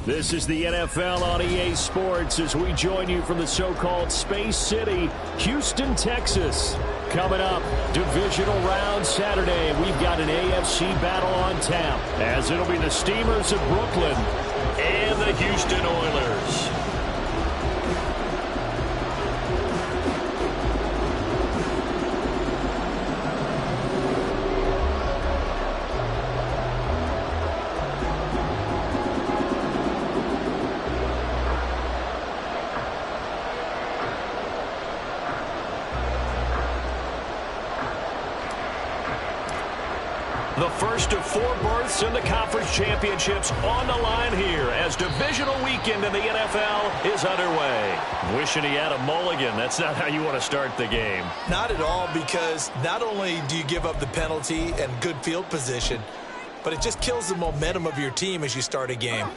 This is the NFL on EA Sports as we join you from the so-called Space City, Houston, Texas. Coming up, divisional round Saturday. We've got an AFC battle on tap, as it'll be the Steamers of Brooklyn and the Houston Oilers. The first of 4 berths in the conference championships on the line here as divisional weekend in the NFL is underway. Wishing he had a mulligan. That's not how you want to start the game. Not at all, because not only do you give up the penalty and good field position, but it just kills the momentum of your team as you start a game.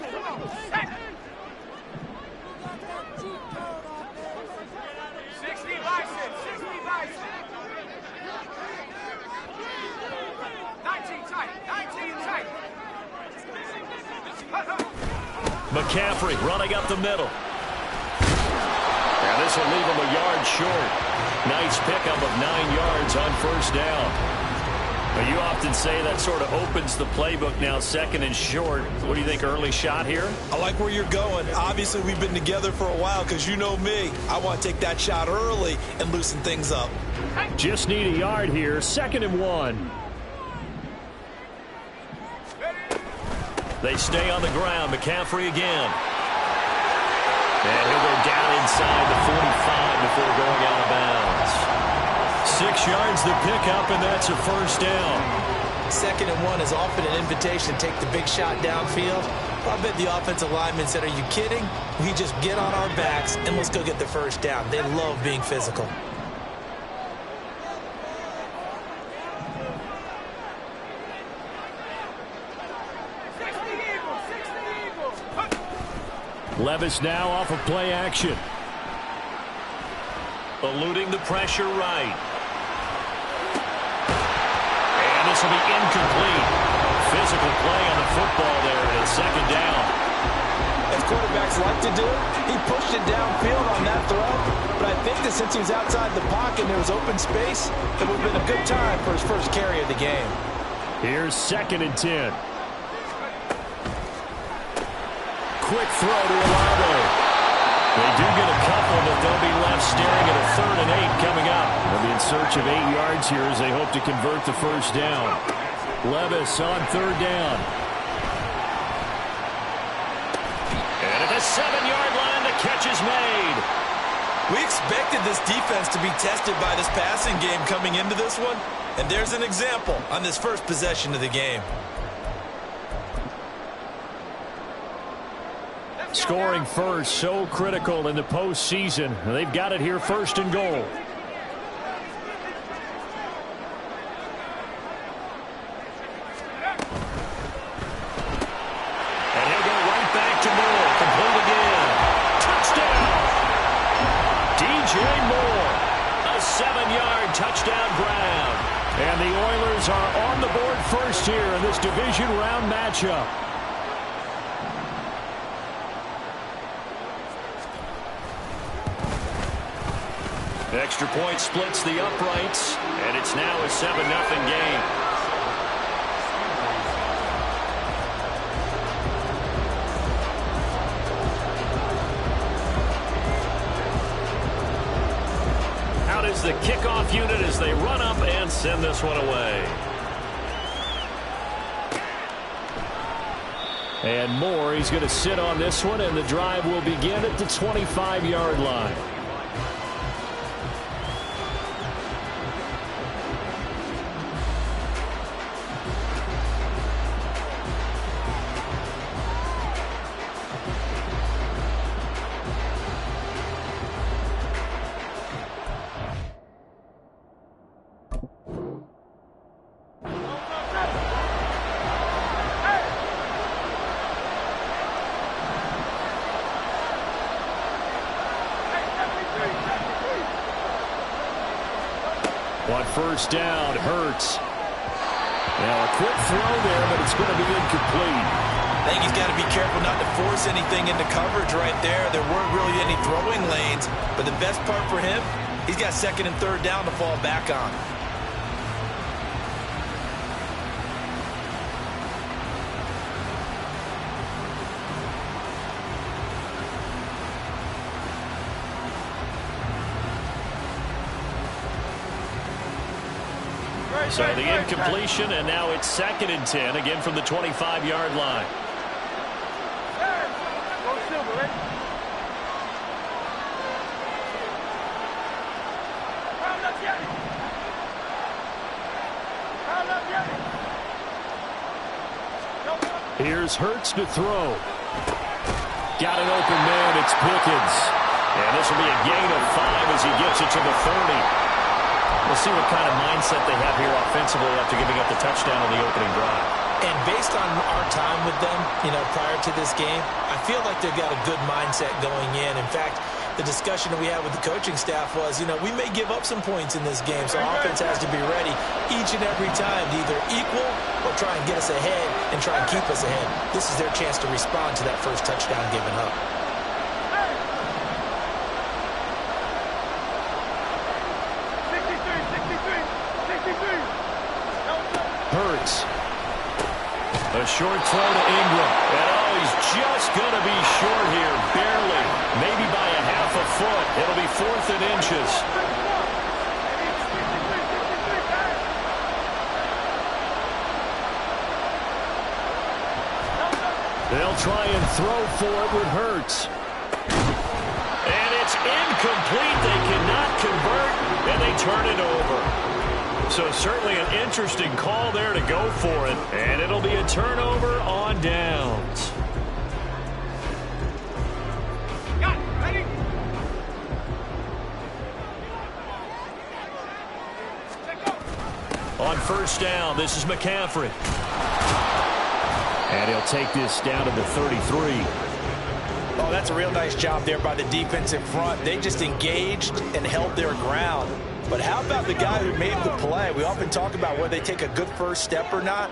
McCaffrey running up the middle. And this will leave him a yard short. Nice pickup of 9 yards on first down. But you often say that sort of opens the playbook now, second and short. What do you think, early shot here? I like where you're going. Obviously, we've been together for a while because you know me. I want to take that shot early and loosen things up. Just need a yard here, 2nd and 1. They stay on the ground. McCaffrey again. And he'll go down inside the 45 before going out of bounds. 6 yards the pickup, and that's a first down. 2nd and 1 is often an invitation to take the big shot downfield. I bet the offensive lineman said, "Are you kidding? We just get on our backs and let's go get the first down." They love being physical. Levis now off of play action. Eluding the pressure right. And this will be incomplete. Physical play on the football there, and it's 2nd down. As quarterbacks like to do, he pushed it downfield on that throw. But I think that since he was outside the pocket and there was open space, it would have been a good time for his first carry of the game. Here's 2nd and 10. Quick throw to Olave. They do get a couple, but they'll be left staring at a 3rd and 8 coming up. They'll be in search of 8 yards here as they hope to convert the first down. Levis on 3rd down. And at the 7-yard line, the catch is made. We expected this defense to be tested by this passing game coming into this one, and there's an example on this first possession of the game. Scoring first, so critical in the postseason. They've got it here, 1st and goal. And he'll go right back to Moore. Complete again. Touchdown! DJ Moore. A 7-yard touchdown grab. And the Oilers are on the board first here in this division round matchup. Extra point splits the uprights, and it's now a 7-0 game. Out is the kickoff unit as they run up and send this one away. And Moore, he's going to sit on this one, and the drive will begin at the 25-yard line. On 1st down, Hurts. Now a quick throw there, but it's going to be incomplete. I think he's got to be careful not to force anything into coverage right there. There weren't really any throwing lanes, but the best part for him, he's got second and third down to fall back on. So the incompletion, and now it's 2nd and 10, again from the 25-yard line. Here's Hurts to throw. Got an open man, it's Pickens. And this will be a gain of 5 as he gets it to the 30. We'll see what kind of mindset they have here offensively after giving up the touchdown on the opening drive. And based on our time with them, prior to this game, I feel like they've got a good mindset going in. In fact, the discussion that we had with the coaching staff was, we may give up some points in this game, so offense has to be ready each and every time to either equal or try and get us ahead and try and keep us ahead. This is their chance to respond to that first touchdown given up. Hurts. A short throw to Ingram. And he's just going to be short here, barely. Maybe by a half a foot. It'll be 4th and inches. They'll try and throw for it with Hurts. And it's incomplete. They cannot convert, and they turn it over. So certainly an interesting call there to go for it. And it'll be a turnover on downs. Ready? On first down, this is McCaffrey. And he'll take this down to the 33. Oh, that's a real nice job there by the defense in front. They just engaged and held their ground. But how about the guy who made the play? We often talk about whether they take a good first step or not.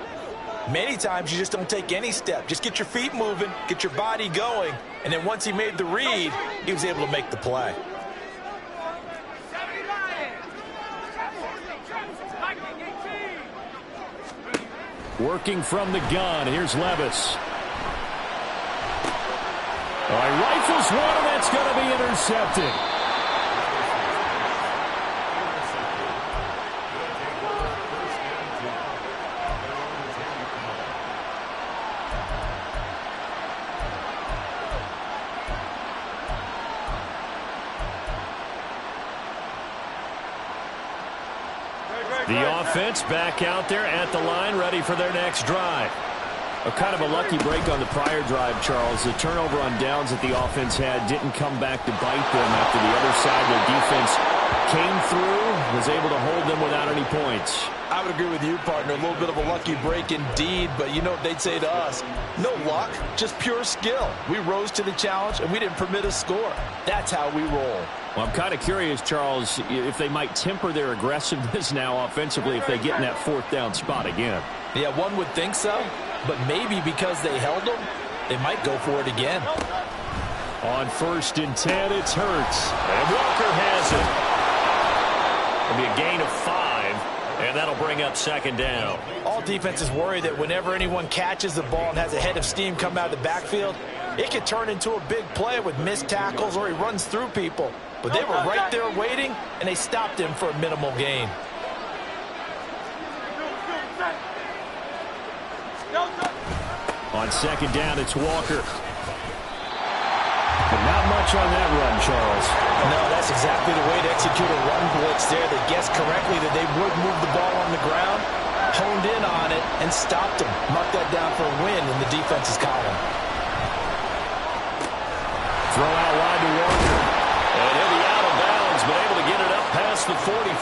Many times you just don't take any step. Just get your feet moving, get your body going, and then once he made the read, he was able to make the play. Working from the gun, here's Levis. All right, rifles one, and that's going to be intercepted. The offense back out there at the line, ready for their next drive. A kind of a lucky break on the prior drive, Charles. The turnover on downs that the offense had didn't come back to bite them after the other side. Their defense came through, was able to hold them without any points. I would agree with you, partner. A little bit of a lucky break indeed, but you know what they'd say to us? No luck, just pure skill. We rose to the challenge, and we didn't permit a score. That's how we roll. Well, I'm kind of curious, Charles, if they might temper their aggressiveness now offensively if they get in that 4th down spot again. Yeah, one would think so, but maybe because they held them, they might go for it again. On 1st and 10, it's Hurts. And Walker has it. It'll be a gain of 5, and that'll bring up 2nd down. All defenses worry that whenever anyone catches the ball and has a head of steam come out of the backfield, it could turn into a big play with missed tackles or he runs through people. But they were right there waiting, and they stopped him for a minimal gain. On 2nd down, it's Walker. But not much on that run, Charles. No, that's exactly the way to execute a run blitz there. They guessed correctly that they would move the ball on the ground, honed in on it, and stopped him. Mark that down for a win in the defense's column. Throw out wide to Walker. And he'll be out of bounds, but able to get it up past the 45.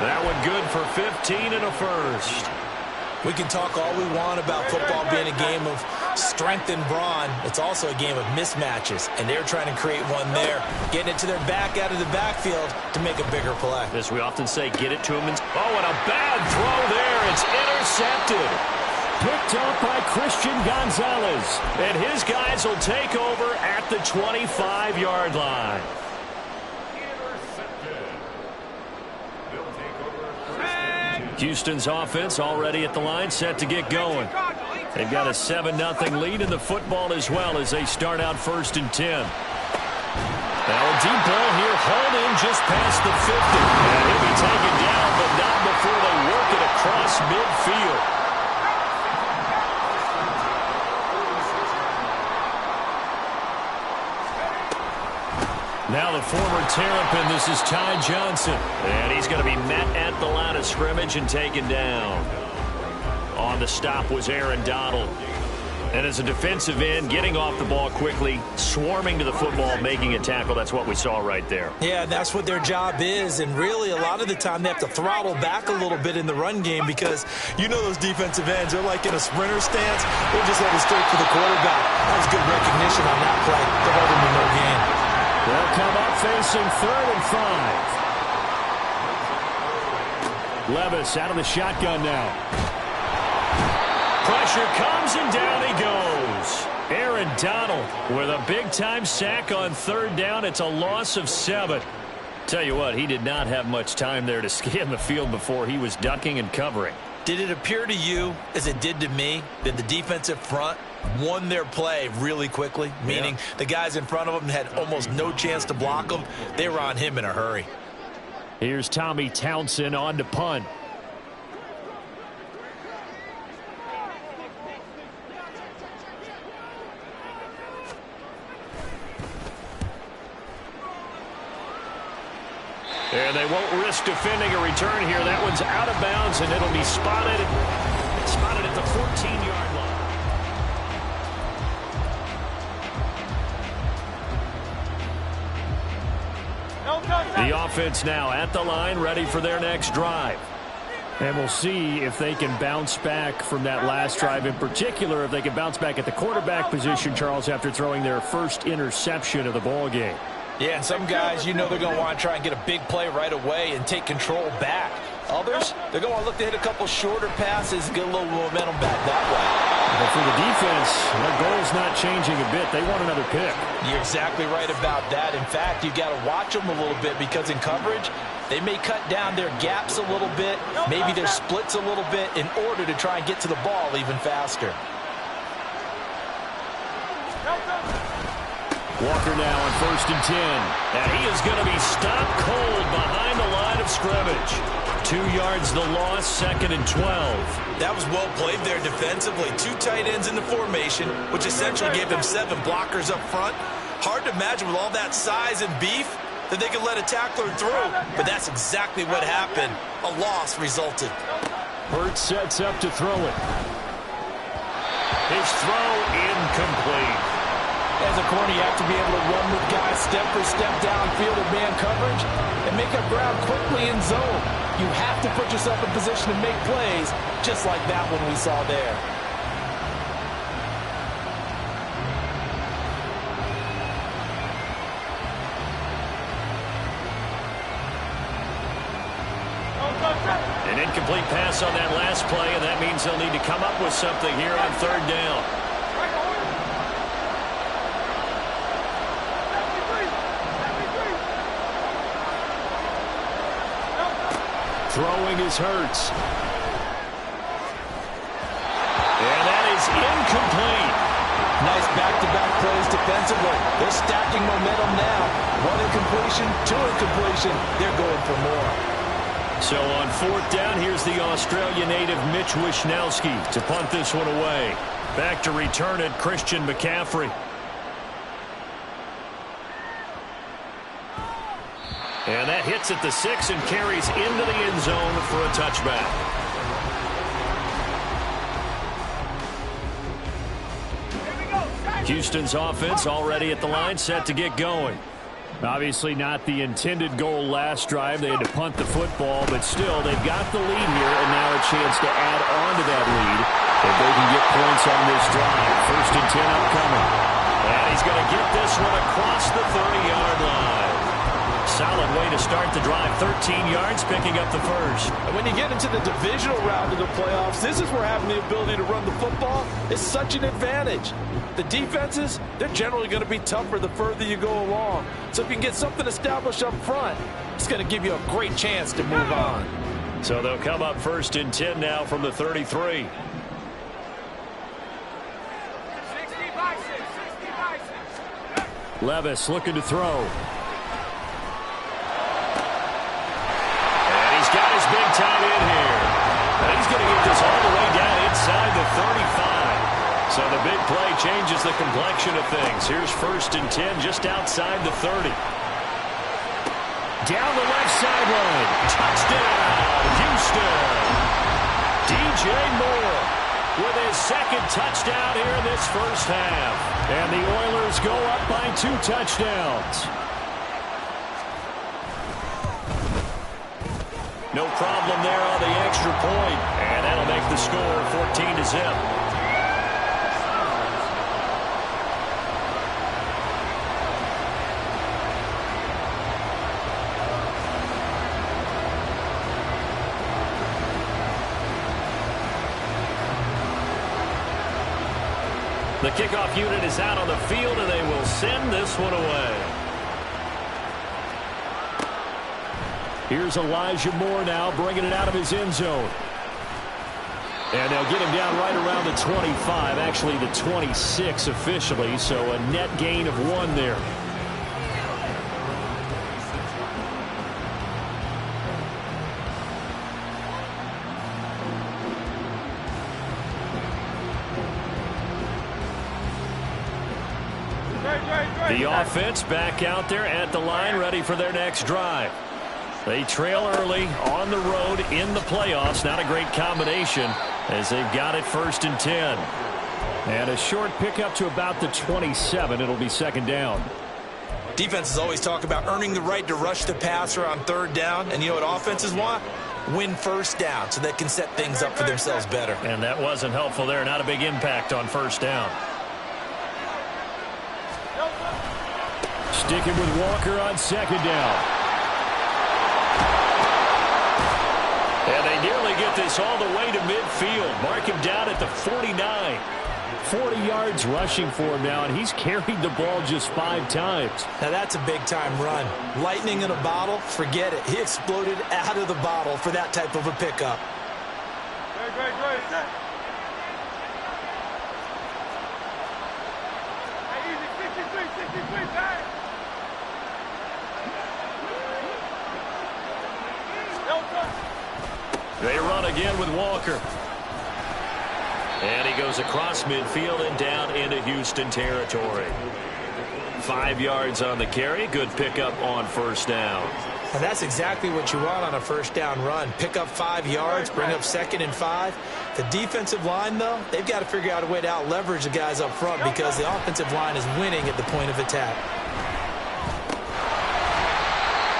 That one good for 15 and a first. We can talk all we want about football being a game of strength and brawn. It's also a game of mismatches, and they're trying to create one there, getting it to their back out of the backfield to make a bigger play. As we often say, get it to him. Oh, and a bad throw there. It's intercepted. Picked up by Christian Gonzalez. And his guys will take over at the 25-yard line. Houston's offense already at the line, set to get going. They've got a 7-0 lead in the football as well as they start out 1st and 10. Now a deep ball here, hauled in just past the 50. And he'll be taken down, but not before they work it across midfield. Now the former Terrapin, this is Ty Johnson. And he's going to be met at the line of scrimmage and taken down. On the stop was Aaron Donald. And as a defensive end, getting off the ball quickly, swarming to the football, making a tackle. That's what we saw right there. Yeah, that's what their job is. And really, a lot of the time, they have to throttle back a little bit in the run game because you know those defensive ends, they're like in a sprinter stance. They're just headed straight for the quarterback. That was good recognition on that play to hold him in no gain. They'll come up facing 3rd and 5. Levis out of the shotgun now. Pressure comes and down he goes. Aaron Donald with a big-time sack on 3rd down. It's a loss of 7. Tell you what, he did not have much time there to scan the field before he was ducking and covering. Did it appear to you, as it did to me, that the defensive front won their play really quickly? Meaning the guys in front of them had almost no chance to block them. They were on him in a hurry. Here's Tommy Townsend on to punt. And they won't risk defending a return here. That one's out of bounds, and it'll be spotted at the 14-yard line. The offense now at the line, ready for their next drive. And we'll see if they can bounce back from that last drive. In particular, if they can bounce back at the quarterback position, Charles, after throwing their first interception of the ball game. Yeah, and some guys, you know they're going to want to try and get a big play right away and take control back. Others, they're going to look to hit a couple shorter passes and get a little momentum back that way. But for the defense, their goal's not changing a bit. They want another pick. You're exactly right about that. In fact, you've got to watch them a little bit because in coverage, they may cut down their gaps a little bit, maybe their splits a little bit in order to try and get to the ball even faster. Walker now on 1st and 10. And he is going to be stopped cold behind the line of scrimmage. 2 yards the loss, 2nd and 12. That was well played there defensively. 2 tight ends in the formation, which essentially gave them 7 blockers up front. Hard to imagine with all that size and beef that they could let a tackler through, but that's exactly what happened. A loss resulted. Hurts sets up to throw it. His throw incomplete. As a corner, you have to be able to run with guys step for step downfield in man coverage and make up ground quickly in zone. You have to put yourself in position to make plays, just like that one we saw there. An incomplete pass on that last play, and that means they'll need to come up with something here on 3rd down. Throwing is Hurts. And that is incomplete. Nice back-to-back plays defensively. They're stacking momentum now. 1 incompletion, 2 incompletion. They're going for more. So on 4th down, here's the Australia native Mitch Wishnowsky to punt this one away. Back to return it, Christian McCaffrey. And that hits at the 6 and carries into the end zone for a touchback. Houston's offense already at the line, set to get going. Obviously not the intended goal last drive. They had to punt the football, but still, they've got the lead here, and now a chance to add on to that lead if they can get points offense on this drive. 1st and 10 upcoming. And he's going to get this one across the 30-yard line. Solid way to start the drive. 13 yards, picking up the first. And when you get into the divisional round of the playoffs, this is where having the ability to run the football is such an advantage. The defenses, they're generally going to be tougher the further you go along. So if you can get something established up front, it's going to give you a great chance to move on. So they'll come up 1st and 10 now from the 33. 60 by 6. Levis looking to throw. And he's got his big tight end here. And he's going to get this all the way down inside the 35. So the big play changes the complexion of things. Here's 1st and 10 just outside the 30. Down the left sideline. Touchdown, Houston. DJ Moore with his 2nd touchdown here in this first half. And the Oilers go up by 2 touchdowns. No problem there on the extra point. And that'll make the score 14-0. The kickoff unit is out on the field, and they will send this one away. Here's Elijah Moore now, bringing it out of his end zone. And they'll get him down right around the 25, actually the 26 officially, so a net gain of 1 there. The offense back out there at the line, ready for their next drive. They trail early on the road in the playoffs. Not a great combination as they've got it 1st and 10. And a short pickup to about the 27. It'll be 2nd down. Defenses always talk about earning the right to rush the passer on 3rd down. And you know what offenses want? Win 1st down so they can set things up for themselves better. And that wasn't helpful there. Not a big impact on 1st down. Sticking with Walker on 2nd down. And they nearly get this all the way to midfield. Mark him down at the 49. 40 yards rushing for him now, and he's carried the ball just 5 times. Now that's a big-time run. Lightning in a bottle, forget it. He exploded out of the bottle for that type of a pickup. Great. Easy, 63, back. They run again with Walker. And he goes across midfield and down into Houston territory. 5 yards on the carry. Good pickup on 1st down. And that's exactly what you want on a 1st down run. Pick up 5 yards, bring up 2nd and 5. The defensive line, though, they've got to figure out a way to out-leverage the guys up front because the offensive line is winning at the point of attack.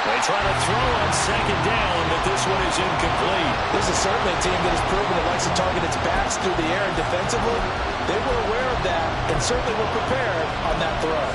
They try to throw on 2nd down, but this one is incomplete. This is certainly a team that has proven it likes to target its backs through the air and defensively. They were aware of that and certainly were prepared on that throw.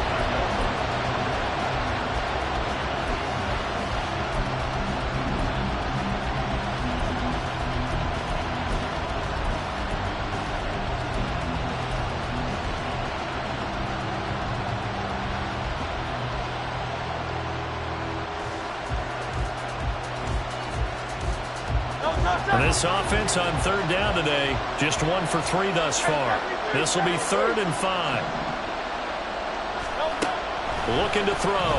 This offense on 3rd down today, just 1 for 3 thus far. This will be 3rd and 5. Looking to throw.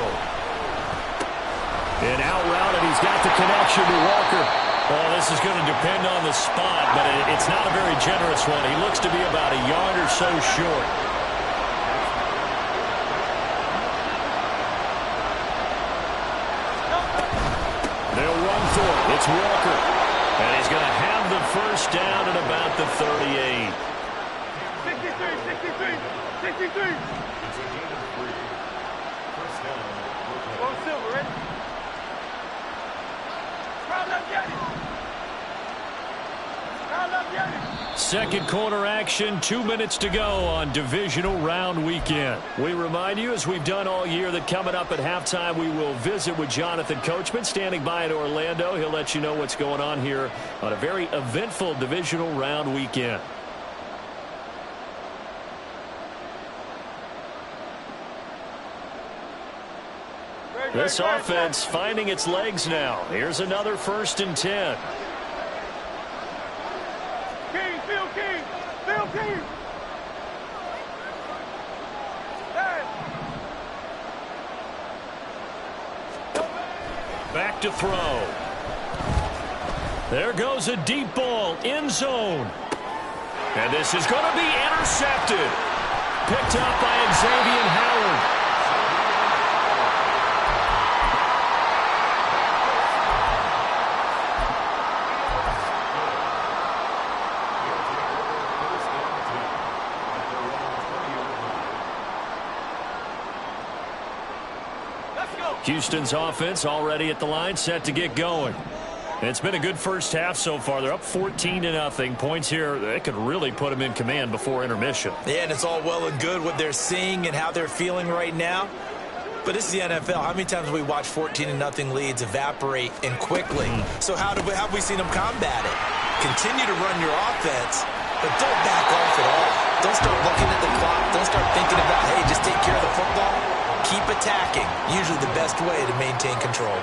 And out route, and he's got the connection to Walker. Oh, this is going to depend on the spot, but it's not a very generous one. He looks to be about a yard or so short. They'll run through it. It's Walker. And he's going to have the 1st down at about the 38. 63. Go Silver, ready? Crowd up, get it. Second quarter action, 2 minutes to go on divisional round weekend. We remind you, as we've done all year, that coming up at halftime, we will visit with Jonathan Coachman standing by in Orlando. He'll let you know what's going on here on a very eventful divisional round weekend. This offense finding its legs now. Here's another 1st and 10. King, Phil King, Phil King. Hey. Back to throw. There goes a deep ball, end zone. And this is going to be intercepted. Picked up by Xavier Howard. Houston's offense already at the line, set to get going. It's been a good first half so far. They're up 14-0. Points here, they could really put them in command before intermission. Yeah, and it's all well and good what they're seeing and how they're feeling right now. But this is the NFL. How many times have we watched 14-0 leads evaporate and quickly? So how have we seen them combat it? Continue to run your offense, but don't back off at all. Don't start looking at the clock. Don't start thinking about, hey, just take care of the football. Keep attacking. Usually the best way to maintain control.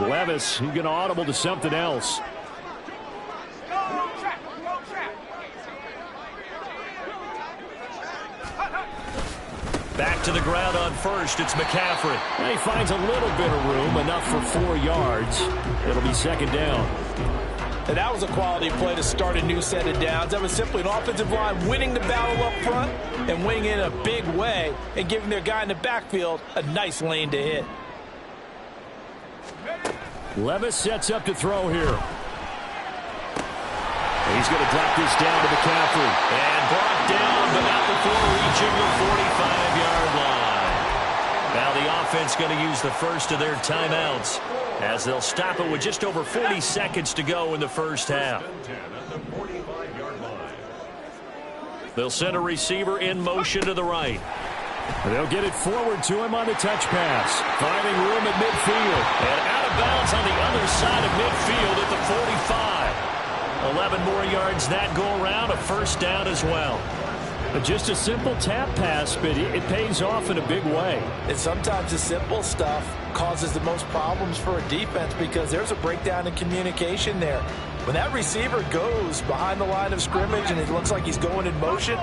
Levis, he's going to audible to something else. Back to the ground on first. It's McCaffrey. And he finds a little bit of room, enough for 4 yards. It'll be 2nd down. And that was a quality play to start a new set of downs. That was simply an offensive line winning the battle up front and winning in a big way and giving their guy in the backfield a nice lane to hit. Levis sets up to throw here. He's going to drop this down to McCaffrey. And brought down, but not before reaching the 45-yard line. Now the offense going to use the first of their timeouts as they'll stop it with just over 40 seconds to go in the first half. They'll send a receiver in motion to the right. They'll get it forward to him on the touch pass. Finding room at midfield. And out of bounds on the other side of midfield at the 45. 11 more yards that go around. A 1st down as well. Just a simple tap pass, but it pays off in a big way. And sometimes the simple stuff causes the most problems for a defense because there's a breakdown in communication there. When that receiver goes behind the line of scrimmage and it looks like he's going in motion,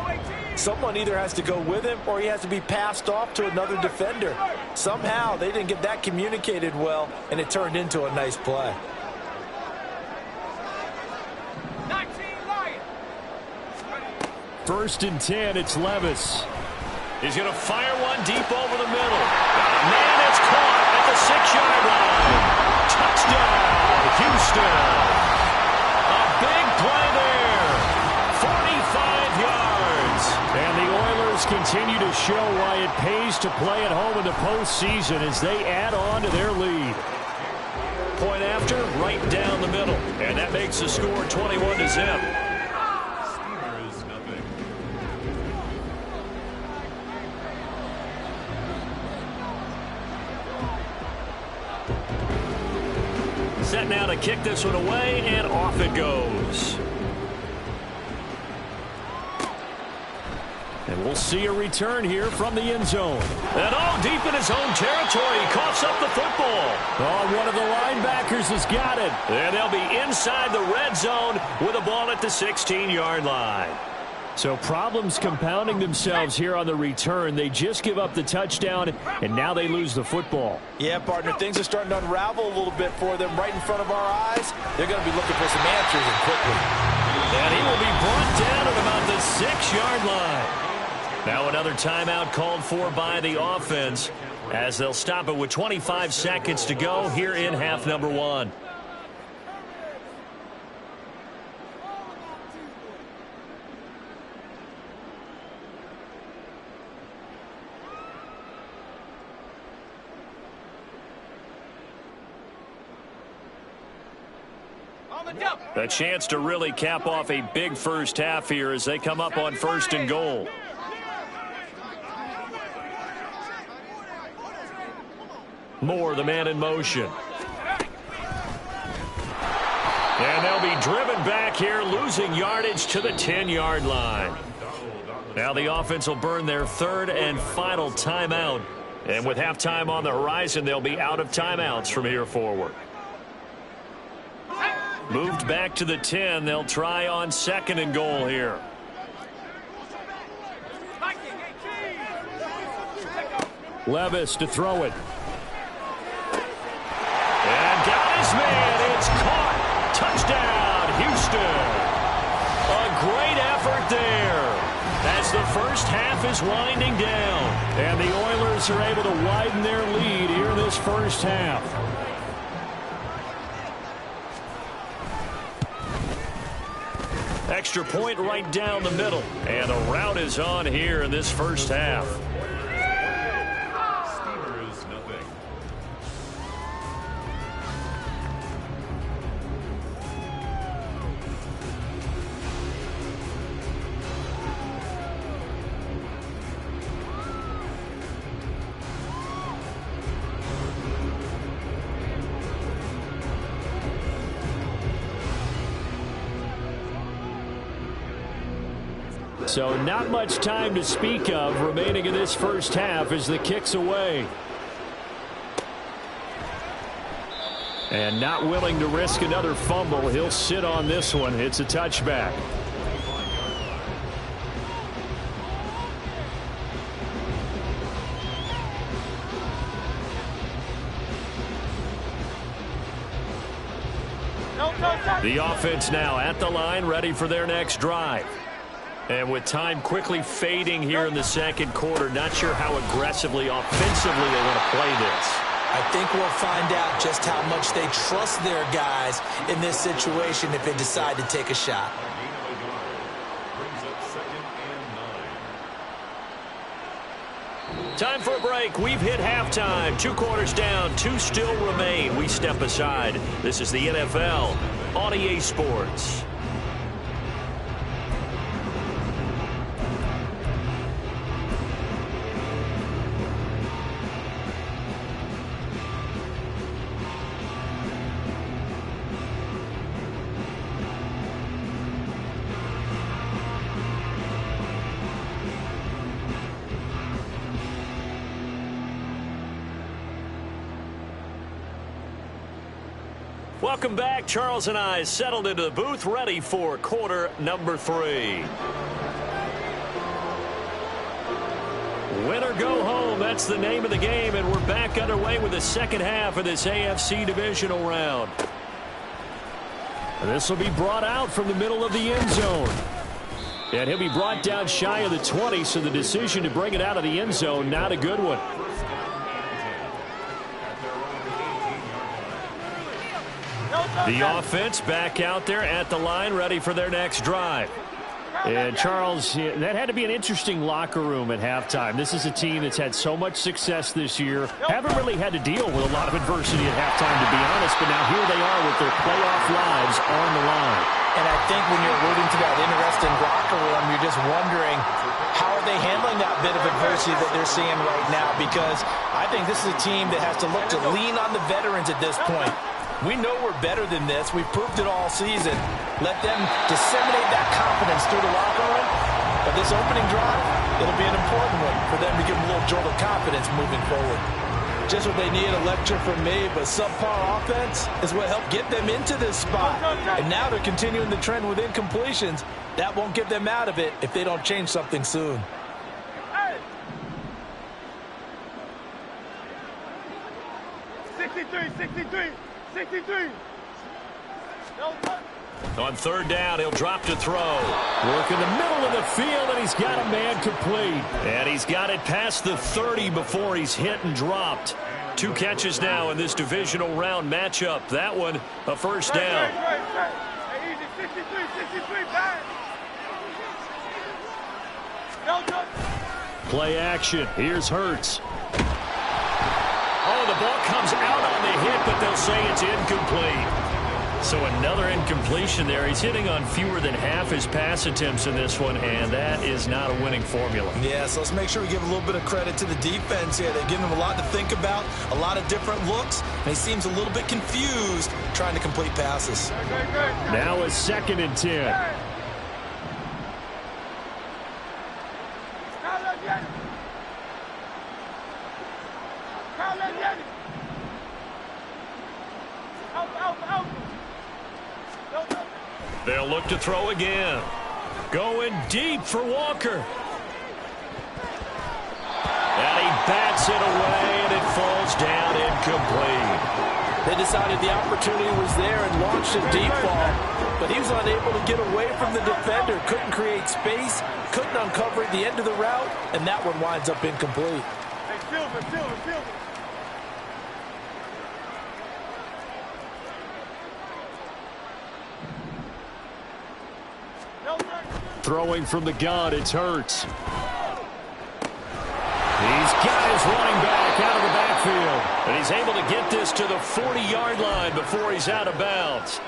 someone either has to go with him or he has to be passed off to another defender. Somehow they didn't get that communicated well, and it turned into a nice play. 1st and 10, it's Levis. He's going to fire one deep over the middle. Man, it's caught at the 6-yard line. Touchdown, Houston. A big play there. 45 yards. And the Oilers continue to show why it pays to play at home in the postseason as they add on to their lead. Point after, right down the middle. And that makes the score 21-0. Set now to kick this one away, and off it goes. And we'll see a return here from the end zone. And deep in his own territory, he coughs up the football. One of the linebackers has got it. And they'll be inside the red zone with a ball at the 16-yard line. So problems compounding themselves here on the return. They just give up the touchdown, and now they lose the football. Yeah, partner, things are starting to unravel a little bit for them right in front of our eyes. They're going to be looking for some answers and quickly. And he will be brought down at about the 6-yard line. Now another timeout called for by the offense as they'll stop it with 25 seconds to go here in half number 1. A chance to really cap off a big first half here as they come up on 1st and goal. Moore, the man in motion. And they'll be driven back here, losing yardage to the 10-yard line. Now the offense will burn their 3rd and final timeout. And with halftime on the horizon, they'll be out of timeouts from here forward. Moved back to the 10. They'll try on 2nd and goal here. Levis to throw it. And got his man. It's caught. Touchdown, Houston. A great effort there as the first half is winding down. And the Oilers are able to widen their lead here in this first half. Extra point right down the middle. And a rout is on here in this first half. So not much time to speak of remaining in this first half as the kick's away. And not willing to risk another fumble. He'll sit on this one. It's a touchback. The offense now at the line, ready for their next drive. And with time quickly fading here in the second quarter, not sure how aggressively, offensively they want to play this. I think we'll find out just how much they trust their guys in this situation if they decide to take a shot. Time for a break. We've hit halftime. 2 quarters down, 2 still remain. We step aside. This is the NFL on EA Sports. Welcome back. Charles and I settled into the booth, ready for quarter number 3. Win or go home, that's the name of the game, and we're back underway with the second half of this AFC divisional round. And this will be brought out from the middle of the end zone. And he'll be brought down shy of the 20, so the decision to bring it out of the end zone, not a good one. The offense back out there at the line, ready for their next drive. And, Charles, that had to be an interesting locker room at halftime. This is a team that's had so much success this year. Haven't really had to deal with a lot of adversity at halftime, to be honest. But now here they are with their playoff lives on the line. And I think when you're alluding to that interesting locker room, you're just wondering how are they handling that bit of adversity that they're seeing right now. Because I think this is a team that has to look to lean on the veterans at this point. We know we're better than this. We've proved it all season. Let them disseminate that confidence through the locker room. But this opening drive, it'll be an important one for them to give them a little jolt of confidence moving forward. Just what they need, a lecture from me, but subpar offense is what helped get them into this spot. And now they're continuing the trend with incompletions. That won't get them out of it if they don't change something soon. Hey! 63. 63. On third down, he'll drop to throw. Work in the middle of the field, and he's got a man complete. And he's got it past the 30 before he's hit and dropped. 2 catches now in this divisional round matchup. That one, a first down. Hey, easy. 63, back. Play action. Here's Hurts. Oh, the ball comes out on the hit, but they'll say it's incomplete. So another incompletion there. He's hitting on fewer than half his pass attempts in this one, and that is not a winning formula. Yeah, so let's make sure we give a little bit of credit to the defense here. They're giving him a lot to think about, a lot of different looks, and he seems a little bit confused trying to complete passes. Now a 2nd and 10. They'll look to throw again. Going deep for Walker. And he bats it away, and it falls down incomplete. They decided the opportunity was there and launched a deep ball, but he was unable to get away from the defender, couldn't create space, couldn't uncover at the end of the route, and that one winds up incomplete. Hey, Silver. Throwing from the gun, it's Hurts. He's got his running back out of the backfield. And he's able to get this to the 40-yard line before he's out of bounds.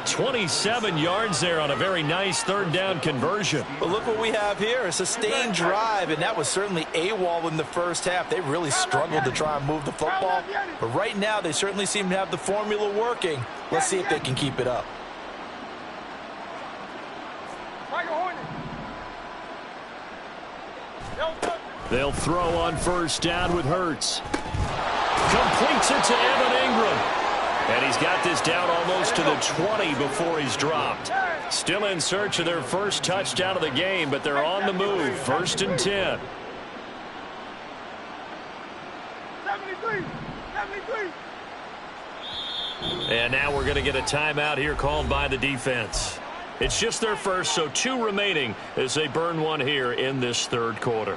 27 yards there on a very nice 3rd down conversion. But look what we have here, a sustained drive, and that was certainly AWOL in the first half. They really struggled to try and move the football. But right now, they certainly seem to have the formula working. Let's see if they can keep it up. They'll throw on 1st down with Hurts. Completes it to Evan Ingram. And he's got this down almost to the 20 before he's dropped. Still in search of their first touchdown of the game, but they're on the move. 1st and 10. 73. And now we're going to get a timeout here called by the defense. It's just their first, so 2 remaining as they burn one here in this 3rd quarter.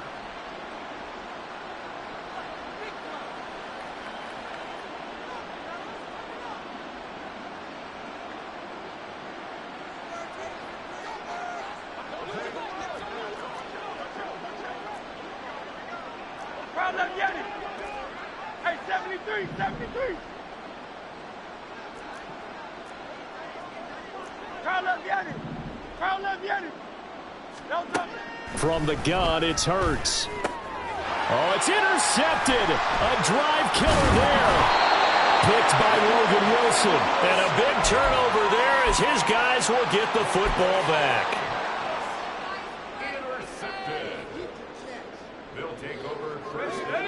Hey, 73. From the gun, it's Hurts. Oh, it's intercepted. A drive killer there. Picked by Logan Wilson. And a big turnover there as his guys will get the football back.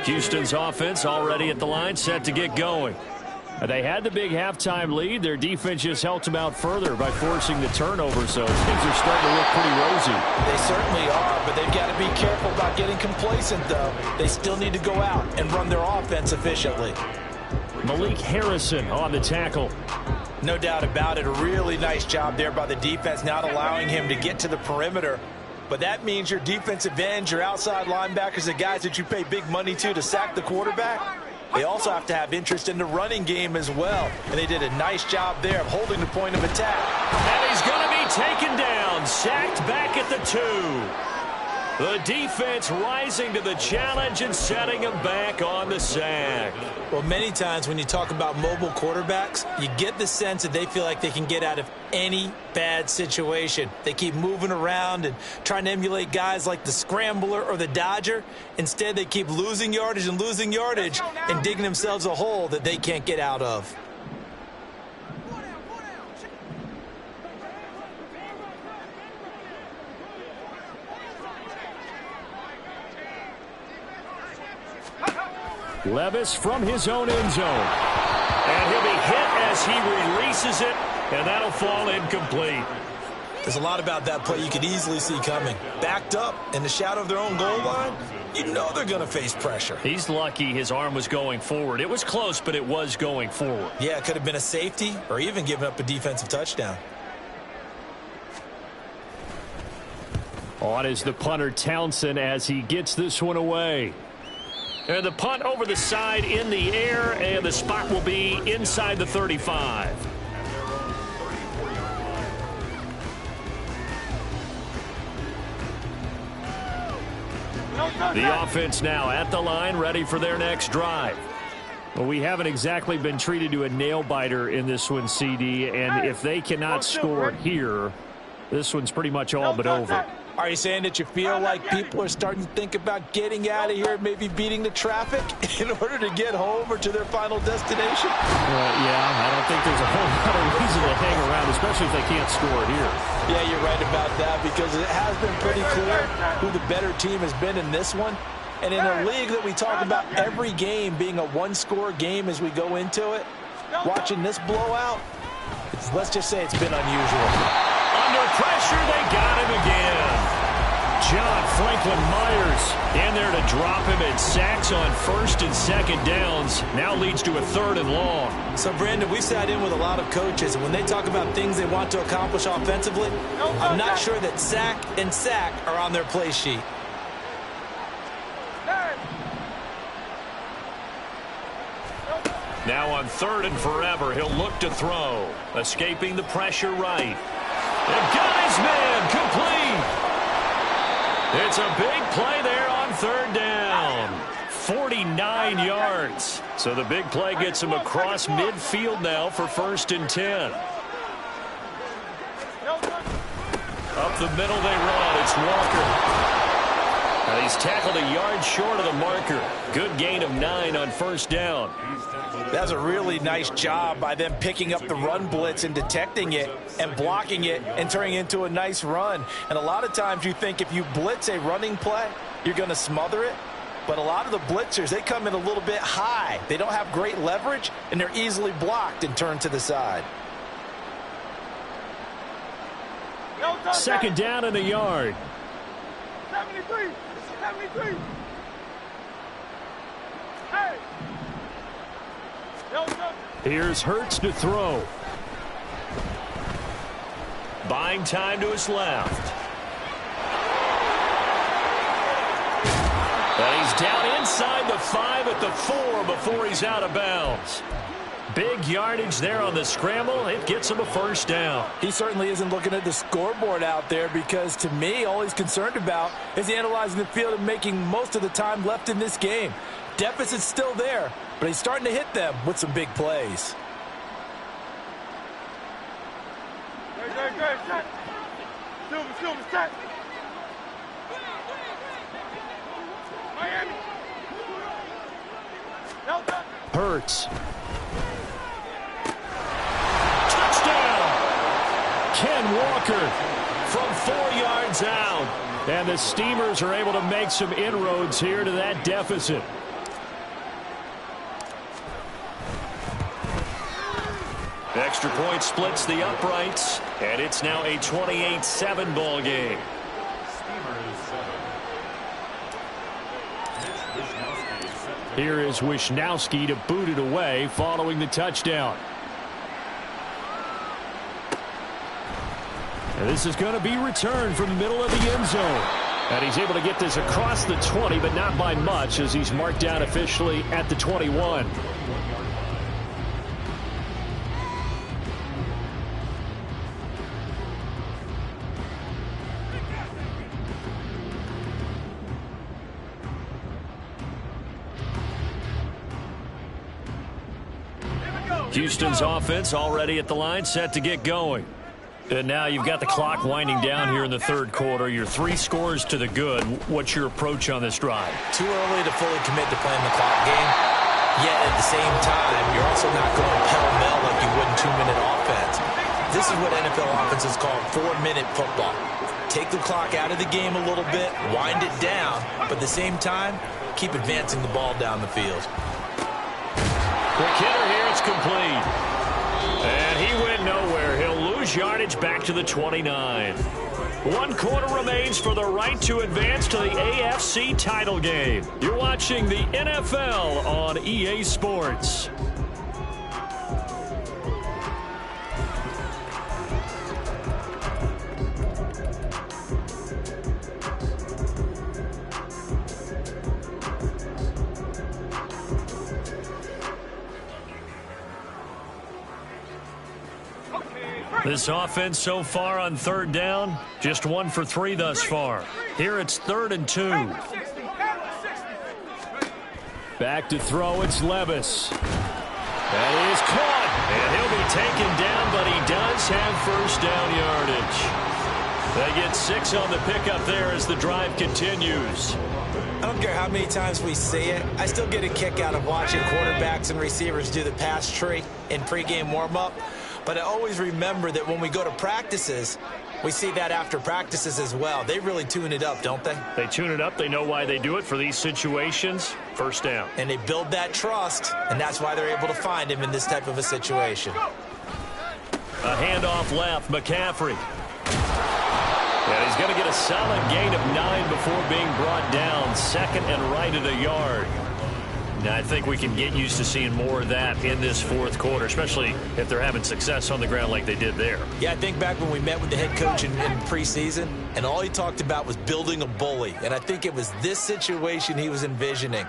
Houston's offense already at the line, set to get going. They had the big halftime lead. Their defense just helped them out further by forcing the turnover, so things are starting to look pretty rosy. They certainly are, but they've got to be careful about getting complacent, though. They still need to go out and run their offense efficiently. Malik Harrison on the tackle. No doubt about it. A really nice job there by the defense, not allowing him to get to the perimeter. But that means your defensive ends, your outside linebackers, the guys that you pay big money to sack the quarterback, they also have to have interest in the running game as well. And they did a nice job there of holding the point of attack. And he's going to be taken down, sacked back at the 2. The defense rising to the challenge and setting him back on the sack. Well, many times when you talk about mobile quarterbacks, you get the sense that they feel like they can get out of any bad situation. They keep moving around and trying to emulate guys like the Scrambler or the Dodger. Instead, they keep losing yardage and digging themselves a hole that they can't get out of. Levis from his own end zone. And he'll be hit as he releases it, and that'll fall incomplete. There's a lot about that play you could easily see coming. Backed up in the shadow of their own goal line, you know they're going to face pressure. He's lucky his arm was going forward. It was close, but it was going forward. Yeah, it could have been a safety or even given up a defensive touchdown. On is the punter Townsend as he gets this one away. And the punt over the side in the air, and the spot will be inside the 35. The offense now at the line, ready for their next drive. Well, we haven't exactly been treated to a nail-biter in this one, CD, and if they cannot score here, this one's pretty much all but over. Are you saying that you feel like people are starting to think about getting out of here, maybe beating the traffic in order to get home or to their final destination? Yeah, I don't think there's a whole lot of reason to hang around, especially if they can't score here. Yeah, you're right about that, because it has been pretty clear who the better team has been in this one. And in a league that we talk about every game being a one-score game as we go into it, watching this blowout, let's just say it's been unusual. Under pressure, they got him again. John Franklin Myers in there to drop him, and sacks on first and second downs. Now leads to a 3rd and long. So, Brandon, we sat in with a lot of coaches, and when they talk about things they want to accomplish offensively, I'm not sure that sack and sack are on their play sheet. Now on 3rd and forever, he'll look to throw. Escaping the pressure right. They've got his man complete. It's a big play there on 3rd down. 49 yards. So the big play gets him across midfield now for 1st and 10. Up the middle they run. It's Walker. And he's tackled a yard short of the marker. Good gain of 9 on 1st down. That's a really nice job by them picking up the run blitz and detecting it and blocking it and turning it into a nice run. And a lot of times you think if you blitz a running play, you're going to smother it. But a lot of the blitzers, they come in a little bit high. They don't have great leverage, and they're easily blocked and turned to the side. 2nd down and a yard. 73. 73. Hey. Here's Hurts to throw. Buying time to his left. And he's down inside the 5 at the 4 before he's out of bounds. Big yardage there on the scramble. It gets him a 1st down. He certainly isn't looking at the scoreboard out there, because to me, all he's concerned about is analyzing the field and making most of the time left in this game. Deficit's still there, but he's starting to hit them with some big plays. Great. Set. Silver, set. Miami. Hurts. Touchdown! Ken Walker from 4 yards out. And the Steamers are able to make some inroads here to that deficit. Extra point splits the uprights, and it's now a 28-7 ball game. Here is Wisnowski to boot it away following the touchdown. And this is going to be returned from the middle of the end zone. And he's able to get this across the 20, but not by much, as he's marked down officially at the 21. Houston's offense already at the line, set to get going. And now you've got the clock winding down here in the 3rd quarter. You're 3 scores to the good. What's your approach on this drive? Too early to fully commit to playing the clock game. Yet at the same time, you're also not going pell-mell like you would in 2-minute offense. This is what NFL offenses call 4-minute football. Take the clock out of the game a little bit, wind it down, but at the same time, keep advancing the ball down the field. Quick hitter here, it's complete. And he went nowhere. He'll lose yardage back to the 29. 1 quarter remains for the right to advance to the AFC title game. You're watching the NFL on EA Sports. This offense so far on 3rd down, just 1 for 3 thus far. Here it's 3rd and 2. Back to throw, it's Levis. That is caught, and he'll be taken down, but he does have first down yardage. They get 6 on the pickup there as the drive continues. I don't care how many times we see it. I still get a kick out of watching quarterbacks and receivers do the pass tree in pregame warm-up. But I always remember that when we go to practices, we see that after practices as well. They really tune it up, don't they? They tune it up. They know why they do it for these situations. First down. And they build that trust, and that's why they're able to find him in this type of a situation. A handoff left, McCaffrey. And he's going to get a solid gain of 9 before being brought down. Second and right at a yard. Now, I think we can get used to seeing more of that in this fourth quarter, especially if they're having success on the ground like they did there. Yeah, I think back when we met with the head coach in preseason, and all he talked about was building a bully. And I think it was this situation he was envisioning.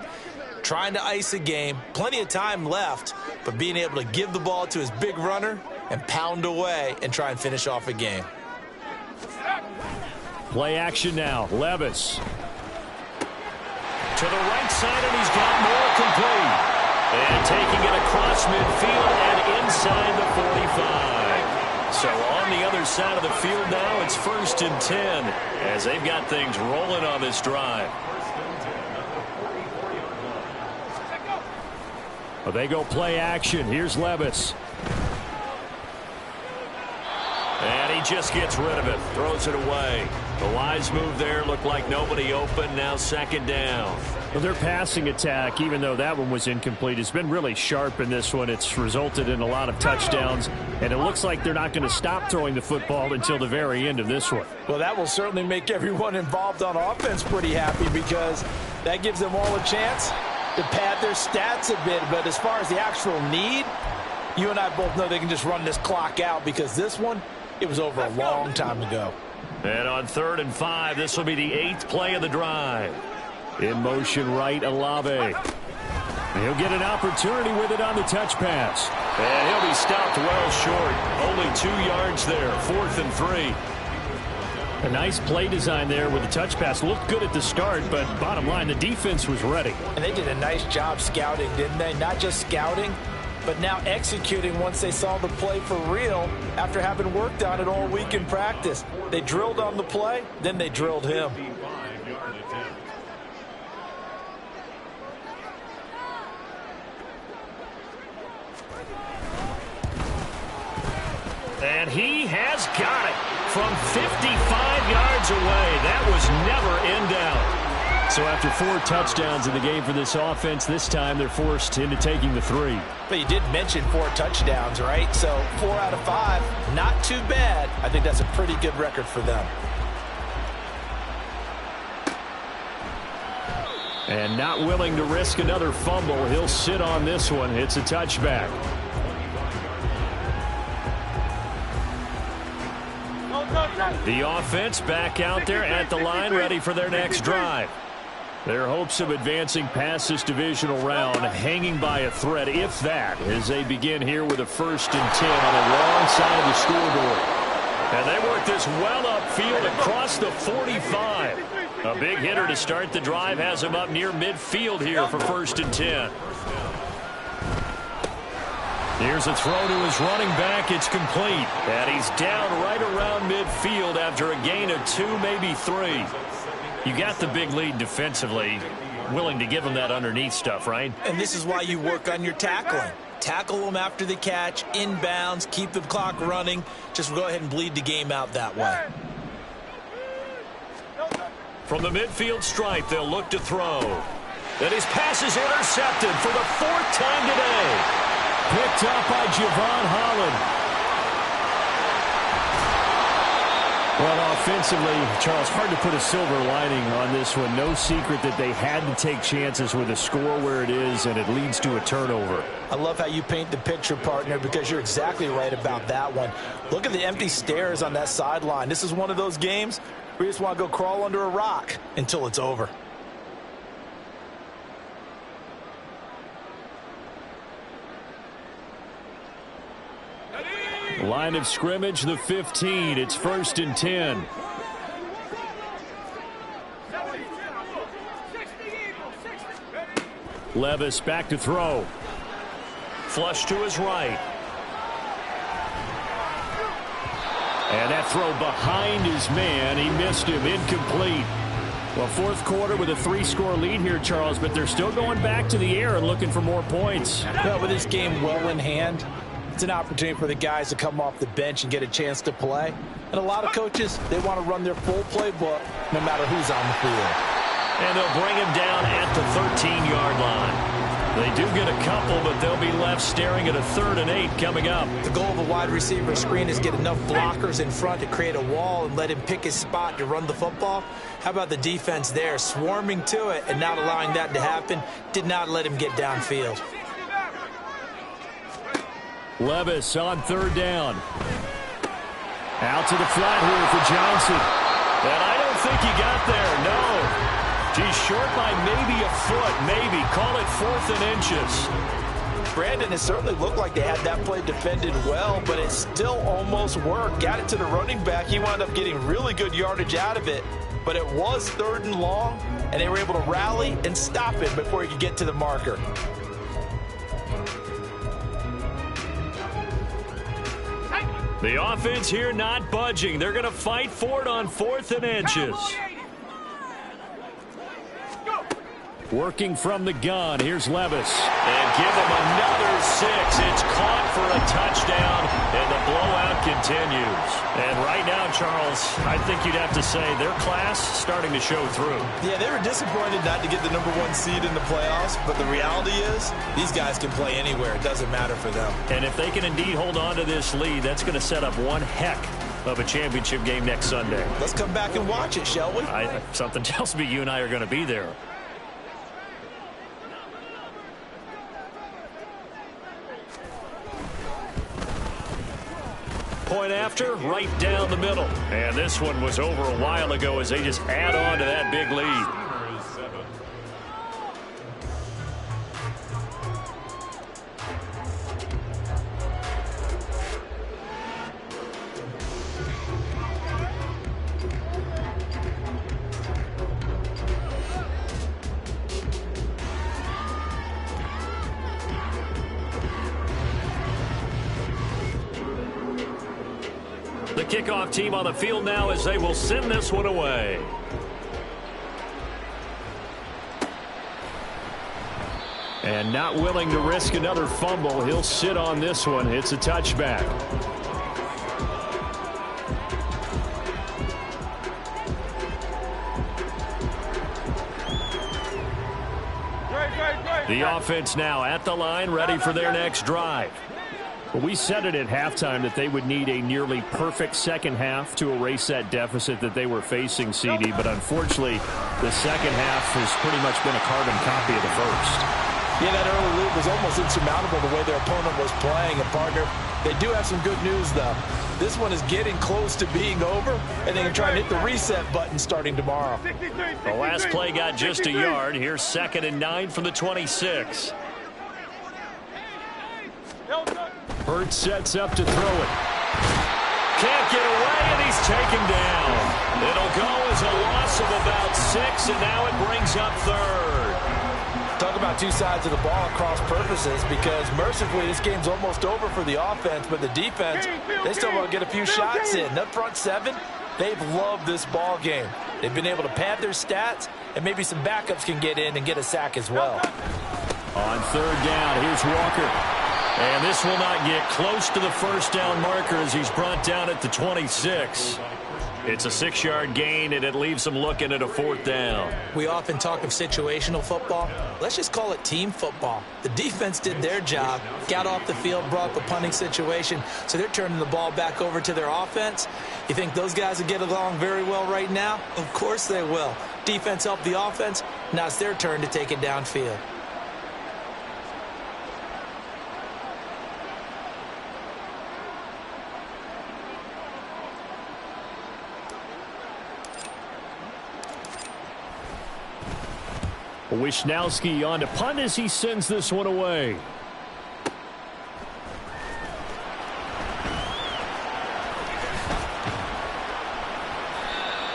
Trying to ice a game, plenty of time left, but being able to give the ball to his big runner and pound away and try and finish off a game. Play action now. Levis. To the right side, and he's got more complete. And taking it across midfield and inside the 45. So on the other side of the field now, it's 1st and 10 as they've got things rolling on this drive. Well, they go play action. Here's Levis. And he just gets rid of it. Throws it away. The wise move there. Looked like nobody open. Now 2nd down. Well, their passing attack, even though that one was incomplete, has been really sharp in this one. It's resulted in a lot of touchdowns. And it looks like they're not going to stop throwing the football until the very end of this one. Well, that will certainly make everyone involved on offense pretty happy because that gives them all a chance to pad their stats a bit. But as far as the actual need, you and I both know they can just run this clock out because this one, it was over a long time ago. And on 3rd and 5, this will be the 8th play of the drive. In motion right, Olave. He'll get an opportunity with it on the touch pass. And he'll be stopped well short. Only 2 yards there. 4th and 3. A nice play design there with the touch pass. Looked good at the start, but bottom line, the defense was ready. And they did a nice job scouting, didn't they? Not just scouting, but now executing once they saw the play for real after having worked on it all week in practice. They drilled on the play, then they drilled him. And he has got it from 55 yards away. That was never in doubt. So after 4 touchdowns in the game for this offense, this time they're forced into taking the 3. But you did mention 4 touchdowns, right? So 4 out of 5, not too bad. I think that's a pretty good record for them. And not willing to risk another fumble. He'll sit on this one. It's a touchback. The offense back out there at the line, ready for their next drive. Their hopes of advancing past this divisional round hanging by a thread, if that, as they begin here with a 1st and 10 on the wrong side of the scoreboard. And they work this well upfield across the 45. A big hitter to start the drive has him up near midfield here for 1st and 10. Here's a throw to his running back. It's complete. And he's down right around midfield after a gain of 2, maybe 3. You got the big lead defensively. Willing to give him that underneath stuff, right? And this is why you work on your tackling. Tackle them after the catch, inbounds, keep the clock running. Just go ahead and bleed the game out that way. From the midfield stripe, they'll look to throw. And his pass is intercepted for the 4th time today. Picked up by Javon Holland. Well, offensively, Charles, hard to put a silver lining on this one. No secret that they had to take chances with a score where it is, and it leads to a turnover. I love how you paint the picture, partner, because you're exactly right about that one. Look at the empty stares on that sideline. This is one of those games where you just want to go crawl under a rock until it's over. Line of scrimmage, the 15. It's 1st and 10. Levis back to throw. Flush to his right. And that throw behind his man. He missed him. Incomplete. Well, fourth quarter with a 3-score lead here, Charles, but they're still going back to the air and looking for more points. Well, with this game well in hand, it's an opportunity for the guys to come off the bench and get a chance to play. And a lot of coaches, they want to run their full playbook no matter who's on the field. And they'll bring him down at the 13-yard line. They do get a couple, but they'll be left staring at a 3rd and 8 coming up. The goal of a wide receiver screen is get enough blockers in front to create a wall and let him pick his spot to run the football. How about the defense there, swarming to it and not allowing that to happen? Did not let him get downfield. Levis on 3rd down. Out to the flat here for Johnson. And I don't think he got there, no. He's short by maybe a foot, maybe. Call it 4th and inches. Brandon, it certainly looked like they had that play defended well, but it still almost worked. Got it to the running back. He wound up getting really good yardage out of it, but it was 3rd and long, and they were able to rally and stop it before he could get to the marker. The offense here not budging. They're going to fight for it on 4th and inches. Working from the gun. Here's Levis. And give him another 6. It's caught for a touchdown, and the blowout continues. And right now, Charles, I think you'd have to say their class starting to show through. Yeah, they were disappointed not to get the #1 seed in the playoffs, but the reality is these guys can play anywhere. It doesn't matter for them. And if they can indeed hold on to this lead, that's going to set up one heck of a championship game next Sunday. Let's come back and watch it, shall we? Something tells me you and I are going to be there. Point after, right down the middle. And this one was over a while ago as they just add on to that big lead. The kickoff team on the field now as they will send this one away. And not willing to risk another fumble. He'll sit on this one. It's a touchback. The offense now at the line, ready for their next drive. Well, we said it at halftime that they would need a nearly perfect second half to erase that deficit that they were facing, CD. But unfortunately, the second half has pretty much been a carbon copy of the first. Yeah, that early lead was almost insurmountable the way their opponent was playing. And, partner, they do have some good news, though. This one is getting close to being over, and they can try and hit the reset button starting tomorrow. The last play got just a yard. Here's 2nd and 9 from the 26. Hurts sets up to throw it. Can't get away, and he's taken down. It'll go as a loss of about 6, and now it brings up 3rd. Talk about two sides of the ball cross purposes, because mercifully this game's almost over for the offense, but the defense, they still want to get a few shots in. That front 7, they've loved this ball game. They've been able to pad their stats, and maybe some backups can get in and get a sack as well. On 3rd down, here's Walker. And this will not get close to the first down marker as he's brought down at the 26. It's a 6-yard gain, and it leaves them looking at a 4th down. We often talk of situational football. Let's just call it team football. The defense did their job, got off the field, brought the punting situation, so they're turning the ball back over to their offense. You think those guys will get along very well right now? Of course they will. Defense helped the offense. Now it's their turn to take it downfield. Wisnowski on to punt as he sends this one away.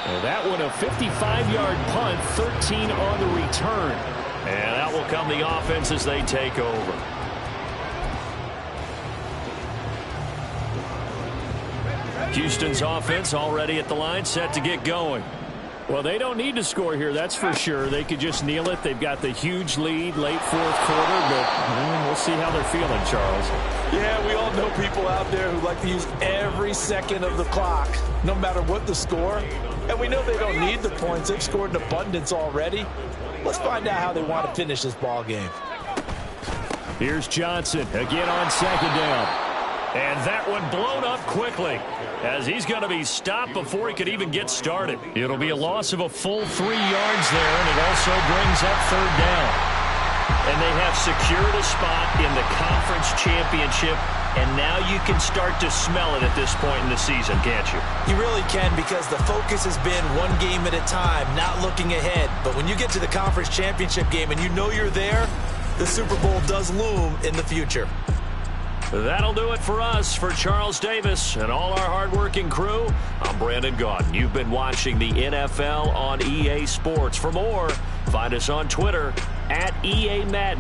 Well, that one a 55-yard punt, 13 on the return. And out will come the offense as they take over. Houston's offense already at the line, set to get going. Well, they don't need to score here, that's for sure. They could just kneel it. They've got the huge lead, late fourth quarter, but we'll see how they're feeling, Charles. Yeah, we all know people out there who like to use every second of the clock, no matter what the score. And we know they don't need the points. They've scored in abundance already. Let's find out how they want to finish this ball game. Here's Johnson again on second down. And that one blown up quickly as he's going to be stopped before he could even get started. It'll be a loss of a full 3 yards there, and it also brings up third down. And they have secured a spot in the conference championship, and now you can start to smell it at this point in the season, can't you? You really can, because the focus has been one game at a time, not looking ahead. But when you get to the conference championship game and you know you're there, the Super Bowl does loom in the future. That'll do it for us. For Charles Davis and all our hardworking crew, I'm Brandon Gaudin. You've been watching the NFL on EA Sports. For more, find us on Twitter @EA Madden.